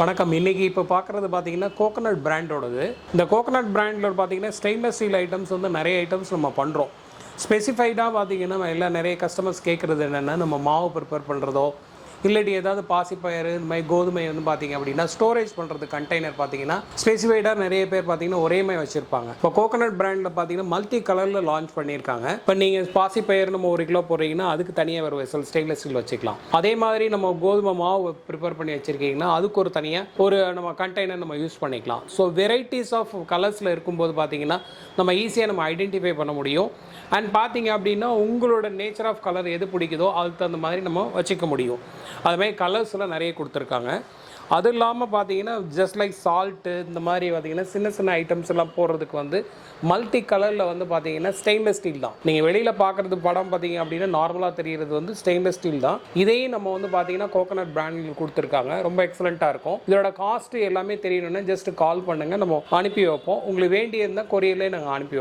வணக்கம். இன்றைக்கி இப்போ பார்க்குறது பார்த்தீங்கன்னா கோகனட் பிராண்டோடது. இந்த கோகனட் பிராண்டில் பார்த்தீங்கன்னா ஸ்டெயின்லெஸ் ஸ்டீல் ஐட்டம்ஸ் வந்து நிறைய ஐட்டம்ஸ் நம்ம பண்ணுறோம். ஸ்பெசிஃபைடாக பார்த்தீங்கன்னா நம்ம எல்லாம் நிறைய கஸ்டமர்ஸ் கேட்குறது என்னென்னா, நம்ம மாவு ப்ரிப்பேர் பண்ணுறதோ இல்லாட்டி ஏதாவது பாசிப்பயிறு இந்த மாதிரி கோதுமை வந்து பார்த்தீங்க அப்படின்னா ஸ்டோரேஜ் பண்ணுறது கண்டெய்னர் பார்த்தீங்கன்னா ஸ்பெசிஃபைடாக நிறைய பேர் பார்த்தீங்கன்னா ஒரே மாதிரி வச்சுருப்பாங்க. இப்போ கோகனட் பிராண்டில் பார்த்தீங்கன்னா மல்டி கலரில் லான்ச் பண்ணியிருக்காங்க. இப்போ நீங்கள் பாசிப்பயிறு நம்ம 1 கிலோ போடுறீங்கன்னா அதுக்கு தனியாக ஒரு வெசல் ஸ்டெயின்லெஸ் ஸ்டீல் வச்சுக்கலாம். அதே மாதிரி நம்ம கோதுமை மாவு ப்ரிப்பேர் பண்ணி வச்சுருக்கீங்கன்னா அதுக்கு ஒரு தனியாக ஒரு நம்ம கண்டெய்னர் நம்ம யூஸ் பண்ணிக்கலாம். ஸோ வெரைட்டிஸ் ஆஃப் கலர்ஸில் இருக்கும்போது பார்த்தீங்கன்னா நம்ம ஈஸியாக நம்ம ஐடென்டிஃபை பண்ண முடியும். அண்ட் பார்த்தீங்க அப்படின்னா உங்களோட நேச்சர் ஆஃப் கலர் எது பிடிக்குதோ அதுக்கு தகுந்த மாதிரி நம்ம வச்சுக்க முடியும். அதுமாதிரி கலர்ஸ்லாம் நிறைய கொடுத்துருக்காங்க. அது இல்லாமல் பார்த்தீங்கன்னா ஜஸ்ட் லைக் சால்ட்டு இந்த மாதிரி பார்த்தீங்கன்னா சின்ன சின்ன ஐட்டம்ஸ் எல்லாம் போடுறதுக்கு வந்து மல்டி கலரில் வந்து பார்த்தீங்கன்னா ஸ்டெயின்லெஸ் ஸ்டீல் தான். நீங்கள் வெளியில் பார்க்குறது படம் பார்த்தீங்க அப்படின்னா நார்மலாக தெரிகிறது வந்து ஸ்டெயின்லெஸ் ஸ்டீல் தான். இதையும் நம்ம வந்து பார்த்தீங்கன்னா கோகனட் பிராண்டில் கொடுத்துருக்காங்க. ரொம்ப எக்ஸலண்ட்டாக இருக்கும். இதோட காஸ்ட்டு எல்லாமே தெரியணும்னா ஜஸ்ட் கால் பண்ணுங்கள், நம்ம அனுப்பி வைப்போம். உங்களுக்கு வேண்டியிருந்தால் கொரியர்லேயே நாங்கள் அனுப்பி வைப்போம்.